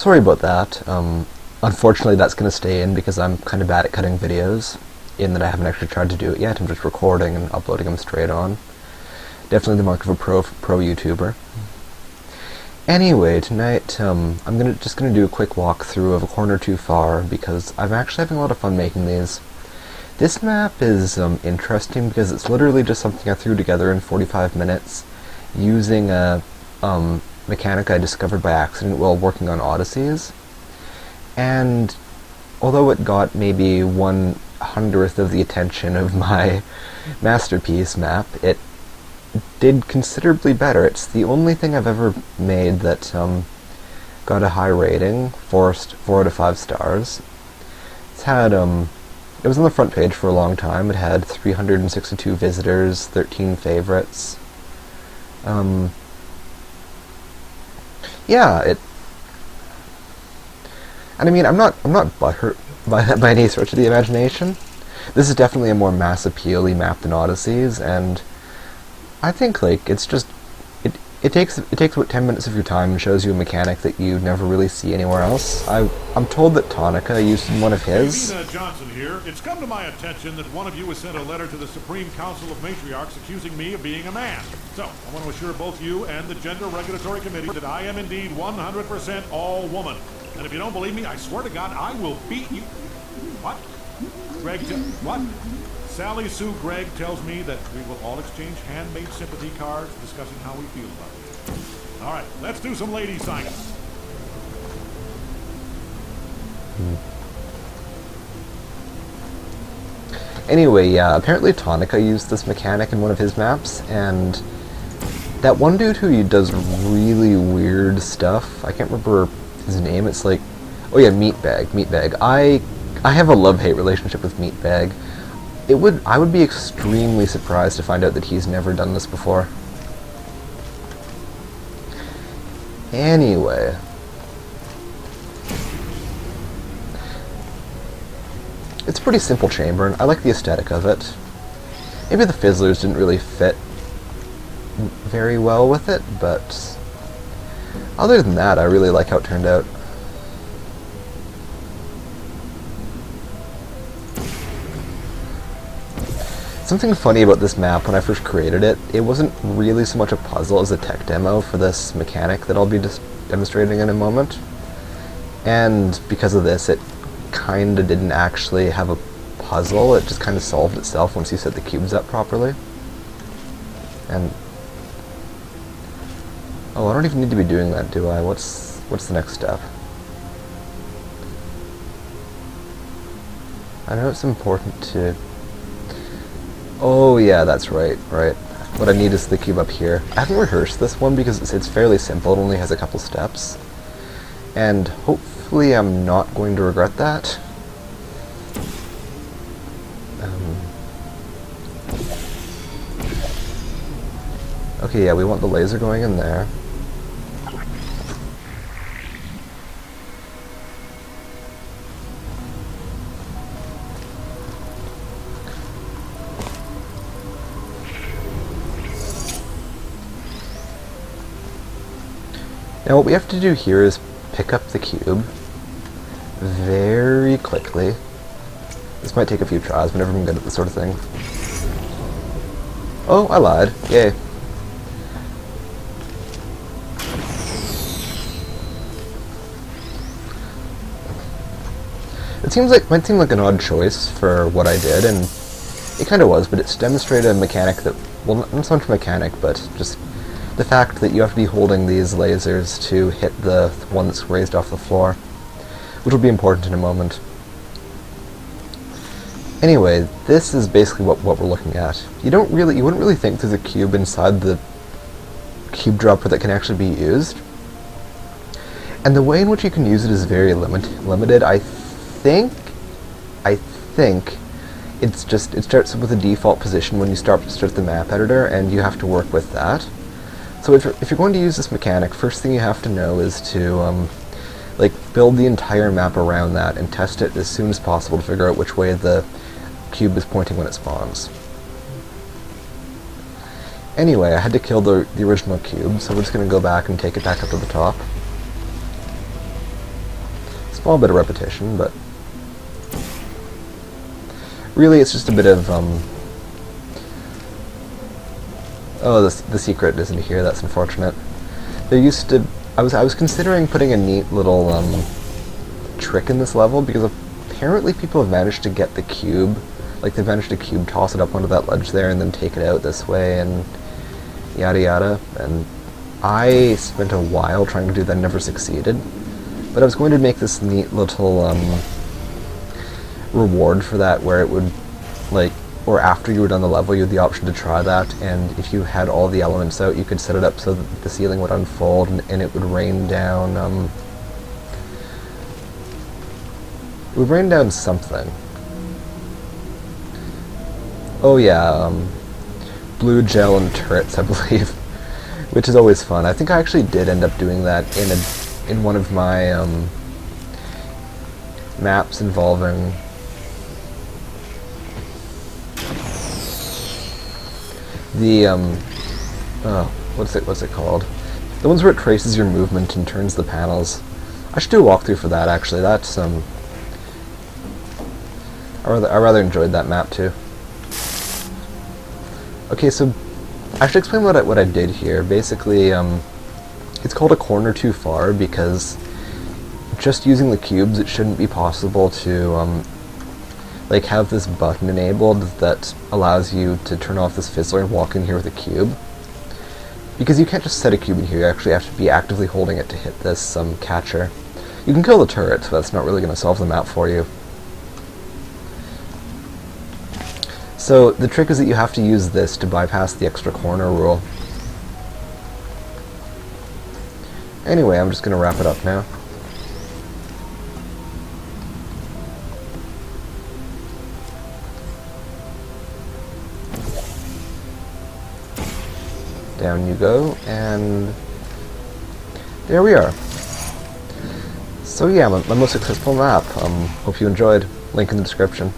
Sorry about that. Unfortunately that's going to stay in because I'm kind of bad at cutting videos, in that I haven't actually tried to do it yet. I'm just recording and uploading them straight on. Definitely the mark of a pro YouTuber. Anyway, tonight I'm just gonna do a quick walkthrough of A Corner Too Far because I'm actually having a lot of fun making these. This map is interesting because it's literally just something I threw together in 45 minutes using a mechanic I discovered by accident while working on Odysseys. And although it got maybe 1/100th of the attention of my masterpiece map, it did considerably better. It's the only thing I've ever made that got a high rating, 4 out of 5 stars. It's had it was on the front page for a long time. It had 362 visitors, 13 favorites. Yeah, and I mean, I'm not butthurt by any stretch of the imagination. This is definitely a more mass appeal-y map than Odysseys, and I think like it takes about 10 minutes of your time and shows you a mechanic that you never really see anywhere else. I'm told that Tonica used one of his. Johnson here. It's come to my attention that one of you has sent a letter to the Supreme Council of Matriarchs accusing me of being a man. So, I want to assure both you and the Gender Regulatory Committee that I am indeed 100% all woman. And if you don't believe me, I swear to God, I will beat you. What? Greg, what? Sally Sue Gregg tells me that we will all exchange handmade sympathy cards discussing how we feel about it. All right, let's do some lady science. Anyway, yeah, apparently Tonica used this mechanic in one of his maps, and that one dude who does really weird stuff, I can't remember his name, it's like, oh yeah, Meatbag. I have a love-hate relationship with Meatbag. I would be extremely surprised to find out that he's never done this before. Anyway. It's a pretty simple chamber, and I like the aesthetic of it. Maybe the fizzlers didn't really fit very well with it, but other than that, I really like how it turned out. Something funny about this map when I first created it, it wasn't really so much a puzzle as a tech demo for this mechanic that I'll be demonstrating in a moment. And because of this, it kinda didn't actually have a puzzle, it just kinda solved itself once you set the cubes up properly. And oh, I don't even need to be doing that, do I? What's the next step? I know it's important to... Oh yeah, that's right. What I need is the cube up here. I haven't rehearsed this one because it's fairly simple, it only has a couple steps. And hopefully I'm not going to regret that. Okay, yeah, we want the laser going in there. Now what we have to do here is pick up the cube very quickly. This might take a few tries, but never been good at this sort of thing. Oh, I lied. Yay. Might seem like an odd choice for what I did, and it kind of was, but it's demonstrated a mechanic that, well, not so much mechanic, but just the fact that you have to be holding these lasers to hit the one that's raised off the floor, which will be important in a moment. Anyway, this is basically what we're looking at. You wouldn't really think there's a cube inside the cube dropper that can actually be used. And the way in which you can use it is very limited. I think it starts with a default position when you start the map editor, and you have to work with that. So if you're going to use this mechanic, first thing you have to know is to build the entire map around that and test it as soon as possible to figure out which way the cube is pointing when it spawns. Anyway, I had to kill the original cube, so we're just going to go back and take it back up to the top. Small bit of repetition, but really it's just a bit of, oh, the secret isn't here, that's unfortunate. There used to, I was considering putting a neat little, trick in this level, because apparently people have managed to get the cube, like they've managed to cube toss it up onto that ledge there and then take it out this way and yada yada, and I spent a while trying to do that and never succeeded. But I was going to make this neat little reward for that, where it would, like, or after you were done the level, you had the option to try that, and if you had all the elements out, you could set it up so that the ceiling would unfold and it would rain down, it would rain down something. Oh yeah, blue gel and turrets, I believe, which is always fun. I think I actually did end up doing that in one of my maps involving the oh, what's it called? The ones where it traces your movement and turns the panels. I should do a walkthrough for that actually. That's I rather enjoyed that map too. Okay, so I should explain what I did here. Basically, it's called a corner too far because just using the cubes, it shouldn't be possible to like have this button enabled that allows you to turn off this fizzler and walk in here with a cube. Because you can't just set a cube in here, you actually have to be actively holding it to hit this catcher. You can kill the turrets, but that's not really going to solve the map for you. So the trick is that you have to use this to bypass the extra corner rule. Anyway, I'm just going to wrap it up now. Down you go, and there we are. So yeah, my most successful map. Hope you enjoyed. Link in the description.